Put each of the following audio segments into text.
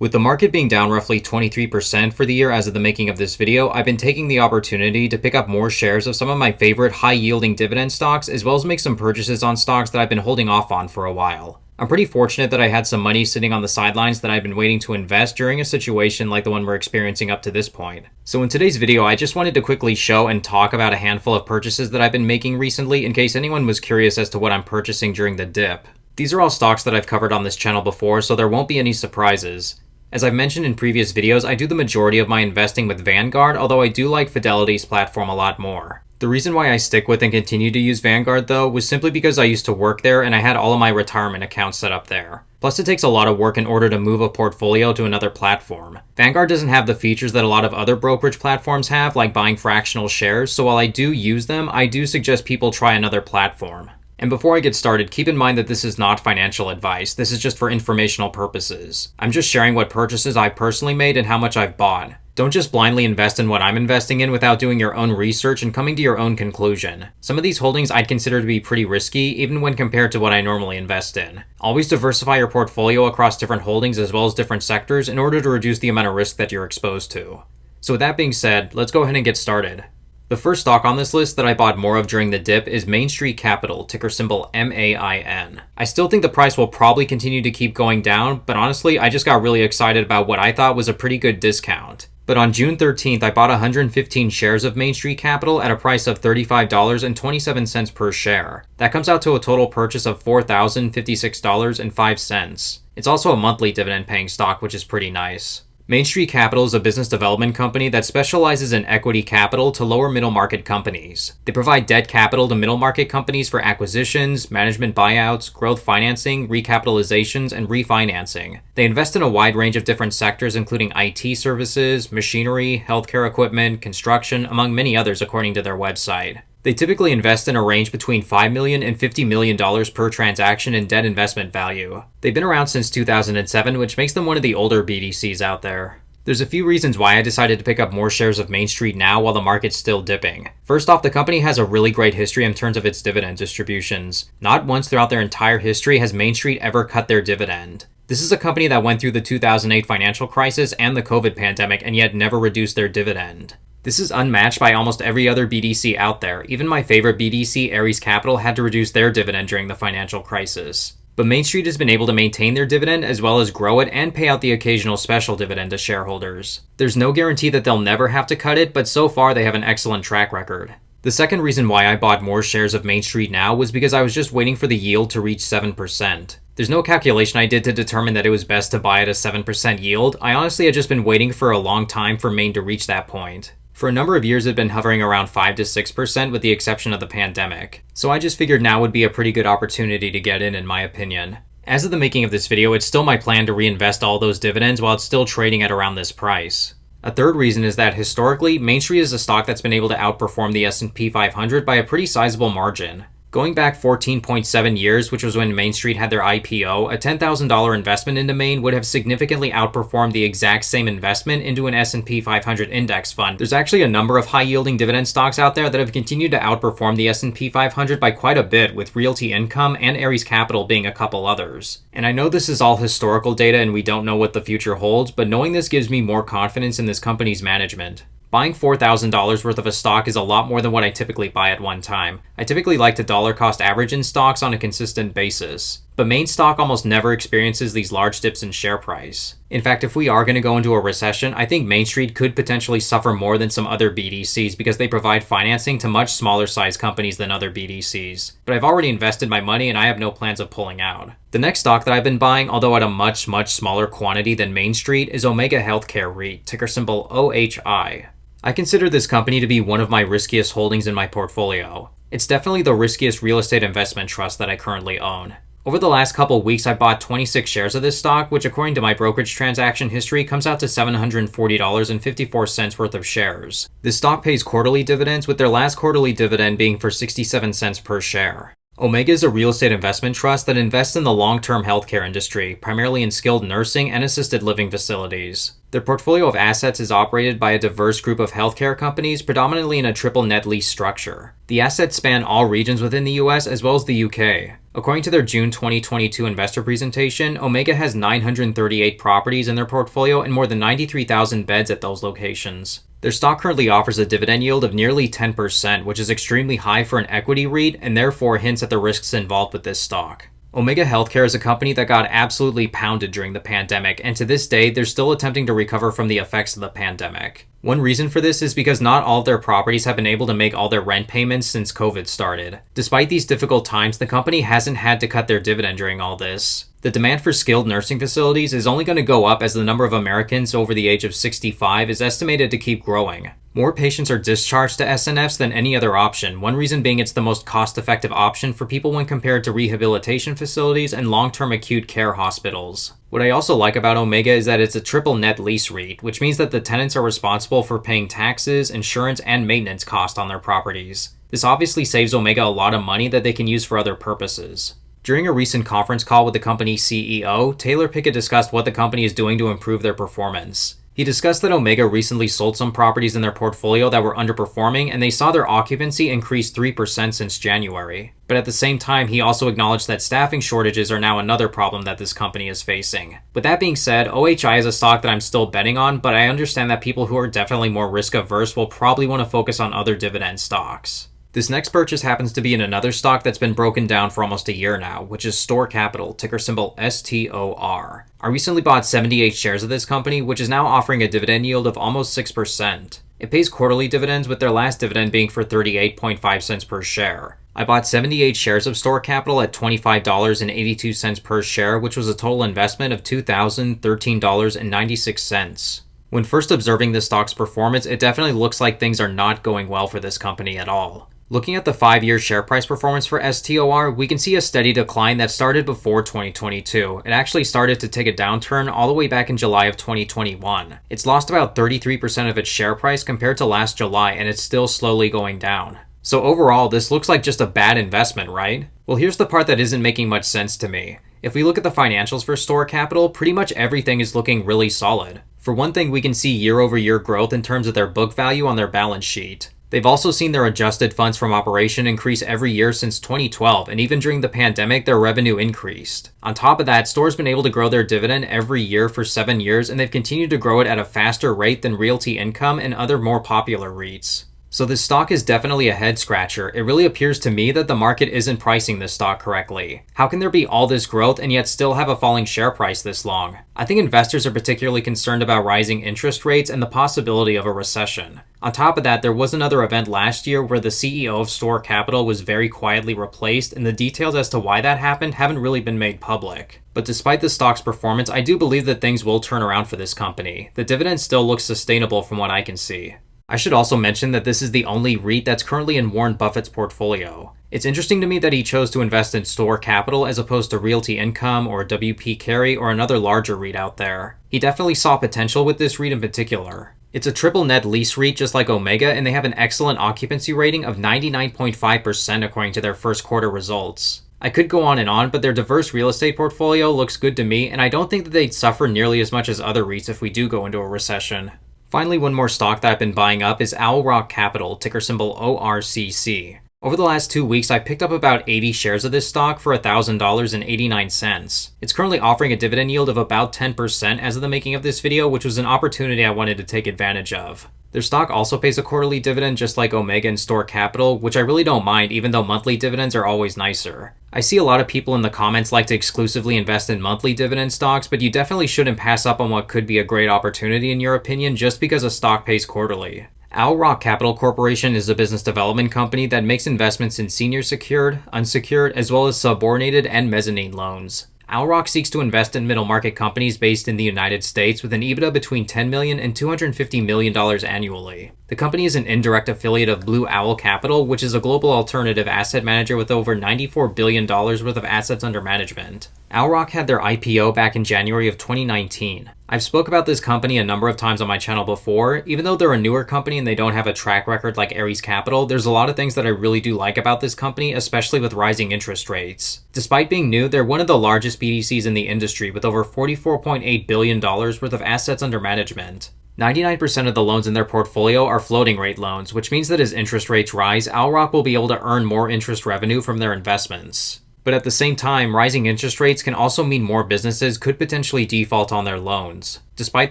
With the market being down roughly 23% for the year as of the making of this video, I've been taking the opportunity to pick up more shares of some of my favorite high-yielding dividend stocks, as well as make some purchases on stocks that I've been holding off on for a while. I'm pretty fortunate that I had some money sitting on the sidelines that I've been waiting to invest during a situation like the one we're experiencing up to this point. So in today's video, I just wanted to quickly show and talk about a handful of purchases that I've been making recently in case anyone was curious as to what I'm purchasing during the dip. These are all stocks that I've covered on this channel before, so there won't be any surprises. As I've mentioned in previous videos, I do the majority of my investing with Vanguard, although I do like Fidelity's platform a lot more. The reason why I stick with and continue to use Vanguard though was simply because I used to work there and I had all of my retirement accounts set up there. Plus it takes a lot of work in order to move a portfolio to another platform. Vanguard doesn't have the features that a lot of other brokerage platforms have, like buying fractional shares, so while I do use them, I do suggest people try another platform. And before I get started, keep in mind that this is not financial advice. This is just for informational purposes. I'm just sharing what purchases I've personally made and how much I've bought. Don't just blindly invest in what I'm investing in without doing your own research and coming to your own conclusion. Some of these holdings I'd consider to be pretty risky, even when compared to what I normally invest in. Always diversify your portfolio across different holdings as well as different sectors in order to reduce the amount of risk that you're exposed to. So with that being said, let's go ahead and get started. The first stock on this list that I bought more of during the dip is Main Street Capital, ticker symbol MAIN. I still think the price will probably continue to keep going down, but honestly, I just got really excited about what I thought was a pretty good discount. But on June 13th, I bought 115 shares of Main Street Capital at a price of $35.27 per share. That comes out to a total purchase of $4,056.05. It's also a monthly dividend paying stock, which is pretty nice. Main Street Capital is a business development company that specializes in equity capital to lower middle market companies. They provide debt capital to middle market companies for acquisitions, management buyouts, growth financing, recapitalizations, and refinancing. They invest in a wide range of different sectors including IT services, machinery, healthcare equipment, construction, among many others according to their website. They typically invest in a range between $5 million and $50 million per transaction in debt investment value. They've been around since 2007, which makes them one of the older BDCs out there. There's a few reasons why I decided to pick up more shares of Main Street now while the market's still dipping. First off, the company has a really great history in terms of its dividend distributions. Not once throughout their entire history has Main Street ever cut their dividend. This is a company that went through the 2008 financial crisis and the COVID pandemic and yet never reduced their dividend. This is unmatched by almost every other BDC out there. Even my favorite BDC, Ares Capital, had to reduce their dividend during the financial crisis. But Main Street has been able to maintain their dividend as well as grow it and pay out the occasional special dividend to shareholders. There's no guarantee that they'll never have to cut it, but so far they have an excellent track record. The second reason why I bought more shares of Main Street now was because I was just waiting for the yield to reach 7%. There's no calculation I did to determine that it was best to buy at a 7% yield. I honestly had just been waiting for a long time for Main to reach that point. For a number of years, it had been hovering around 5 to 6% with the exception of the pandemic. So I just figured now would be a pretty good opportunity to get in my opinion. As of the making of this video, it's still my plan to reinvest all those dividends while it's still trading at around this price. A third reason is that historically, Main Street is a stock that's been able to outperform the S&P 500 by a pretty sizable margin. Going back 14.7 years, which was when Main Street had their IPO, a $10,000 investment into Main would have significantly outperformed the exact same investment into an S&P 500 index fund. There's actually a number of high-yielding dividend stocks out there that have continued to outperform the S&P 500 by quite a bit, with Realty Income and Ares Capital being a couple others. And I know this is all historical data and we don't know what the future holds, but knowing this gives me more confidence in this company's management. Buying $4,000 worth of a stock is a lot more than what I typically buy at one time. I typically like to dollar cost average in stocks on a consistent basis. But Main stock almost never experiences these large dips in share price. In fact, if we are going to go into a recession, I think Main Street could potentially suffer more than some other BDCs because they provide financing to much smaller sized companies than other BDCs. But I've already invested my money and I have no plans of pulling out. The next stock that I've been buying, although at a much smaller quantity than Main Street, is Omega Healthcare REIT, ticker symbol OHI. I consider this company to be one of my riskiest holdings in my portfolio. It's definitely the riskiest real estate investment trust that I currently own. Over the last couple weeks, I bought 26 shares of this stock, which according to my brokerage transaction history comes out to $740.54 worth of shares. This stock pays quarterly dividends, with their last quarterly dividend being for 67 cents per share. Omega is a real estate investment trust that invests in the long-term healthcare industry, primarily in skilled nursing and assisted living facilities. Their portfolio of assets is operated by a diverse group of healthcare companies, predominantly in a triple net lease structure. The assets span all regions within the US as well as the UK. According to their June 2022 investor presentation, Omega has 938 properties in their portfolio and more than 93,000 beds at those locations. Their stock currently offers a dividend yield of nearly 10%, which is extremely high for an equity REIT and therefore hints at the risks involved with this stock. Omega Healthcare is a company that got absolutely pounded during the pandemic, and to this day, they're still attempting to recover from the effects of the pandemic. One reason for this is because not all of their properties have been able to make all their rent payments since COVID started. Despite these difficult times, the company hasn't had to cut their dividend during all this. The demand for skilled nursing facilities is only going to go up as the number of Americans over the age of 65 is estimated to keep growing. More patients are discharged to SNFs than any other option, one reason being it's the most cost-effective option for people when compared to rehabilitation facilities and long-term acute care hospitals. What I also like about Omega is that it's a triple net lease REIT, which means that the tenants are responsible for paying taxes, insurance, and maintenance costs on their properties. This obviously saves Omega a lot of money that they can use for other purposes. During a recent conference call with the company's CEO, Taylor Pickett discussed what the company is doing to improve their performance. He discussed that Omega recently sold some properties in their portfolio that were underperforming, and they saw their occupancy increase 3% since January. But at the same time, he also acknowledged that staffing shortages are now another problem that this company is facing. With that being said, OHI is a stock that I'm still betting on, but I understand that people who are definitely more risk-averse will probably want to focus on other dividend stocks. This next purchase happens to be in another stock that's been broken down for almost a year now, which is Store Capital, ticker symbol STOR. I recently bought 78 shares of this company, which is now offering a dividend yield of almost 6%. It pays quarterly dividends, with their last dividend being for 38.5 cents per share. I bought 78 shares of Store Capital at $25.82 per share, which was a total investment of $2,013.96. When first observing this stock's performance, it definitely looks like things are not going well for this company at all. Looking at the 5-year share price performance for STOR, we can see a steady decline that started before 2022. It actually started to take a downturn all the way back in July of 2021. It's lost about 33% of its share price compared to last July, and it's still slowly going down. So overall, this looks like just a bad investment, right? Well, here's the part that isn't making much sense to me. If we look at the financials for Store Capital, pretty much everything is looking really solid. For one thing, we can see year-over-year growth in terms of their book value on their balance sheet. They've also seen their adjusted funds from operation increase every year since 2012, and even during the pandemic, their revenue increased. On top of that, Store's been able to grow their dividend every year for 7 years, and they've continued to grow it at a faster rate than Realty Income and other more popular REITs. So this stock is definitely a head-scratcher. It really appears to me that the market isn't pricing this stock correctly. How can there be all this growth and yet still have a falling share price this long? I think investors are particularly concerned about rising interest rates and the possibility of a recession. On top of that, there was another event last year where the CEO of Store Capital was very quietly replaced, and the details as to why that happened haven't really been made public. But despite the stock's performance, I do believe that things will turn around for this company. The dividend still looks sustainable from what I can see. I should also mention that this is the only REIT that's currently in Warren Buffett's portfolio. It's interesting to me that he chose to invest in Store Capital as opposed to Realty Income or WP Carey or another larger REIT out there. He definitely saw potential with this REIT in particular. It's a triple net lease REIT just like Omega, and they have an excellent occupancy rating of 99.5% according to their first quarter results. I could go on, but their diverse real estate portfolio looks good to me, and I don't think that they'd suffer nearly as much as other REITs if we do go into a recession. Finally, one more stock that I've been buying up is Owl Rock Capital, ticker symbol ORCC. Over the last 2 weeks, I picked up about 80 shares of this stock for $1,000.89. It's currently offering a dividend yield of about 10% as of the making of this video, which was an opportunity I wanted to take advantage of. Their stock also pays a quarterly dividend just like Omega and Store Capital, which I really don't mind even though monthly dividends are always nicer. I see a lot of people in the comments like to exclusively invest in monthly dividend stocks, but you definitely shouldn't pass up on what could be a great opportunity in your opinion just because a stock pays quarterly. Owl Rock Capital Corporation is a business development company that makes investments in senior secured, unsecured, as well as subordinated and mezzanine loans. Owl Rock seeks to invest in middle market companies based in the United States with an EBITDA between $10 million and $250 million annually. The company is an indirect affiliate of Blue Owl Capital, which is a global alternative asset manager with over $94 billion worth of assets under management. Owl Rock had their IPO back in January of 2019. I've spoke about this company a number of times on my channel before. Even though they're a newer company and they don't have a track record like Ares Capital, there's a lot of things that I really do like about this company, especially with rising interest rates. Despite being new, they're one of the largest BDCs in the industry with over $44.8 billion worth of assets under management. 99% of the loans in their portfolio are floating rate loans, which means that as interest rates rise, Owl Rock will be able to earn more interest revenue from their investments. But at the same time, rising interest rates can also mean more businesses could potentially default on their loans. Despite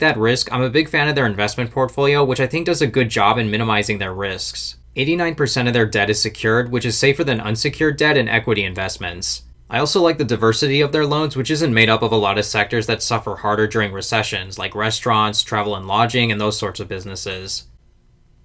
that risk, I'm a big fan of their investment portfolio, which I think does a good job in minimizing their risks. 89% of their debt is secured, which is safer than unsecured debt and equity investments. I also like the diversity of their loans, which isn't made up of a lot of sectors that suffer harder during recessions, like restaurants, travel and lodging, and those sorts of businesses.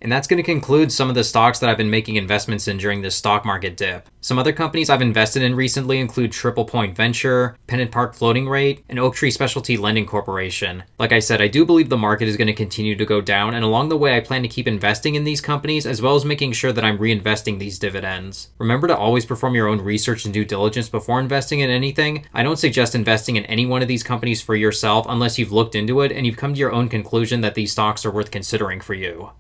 And that's going to conclude some of the stocks that I've been making investments in during this stock market dip. Some other companies I've invested in recently include Triple Point Venture, Pennant Park Floating Rate, and Oaktree Specialty Lending Corporation. Like I said, I do believe the market is going to continue to go down, and along the way I plan to keep investing in these companies as well as making sure that I'm reinvesting these dividends. Remember to always perform your own research and due diligence before investing in anything. I don't suggest investing in any one of these companies for yourself unless you've looked into it and you've come to your own conclusion that these stocks are worth considering for you.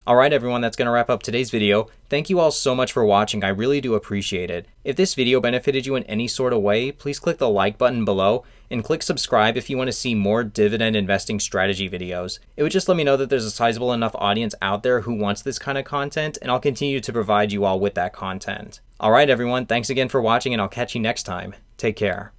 Alright everyone, that's going to wrap up today's video. Thank you all so much for watching, I really do appreciate it. If this video benefited you in any sort of way, please click the like button below and click subscribe if you want to see more dividend investing strategy videos. It would just let me know that there's a sizable enough audience out there who wants this kind of content, and I'll continue to provide you all with that content. Alright everyone, thanks again for watching and I'll catch you next time. Take care.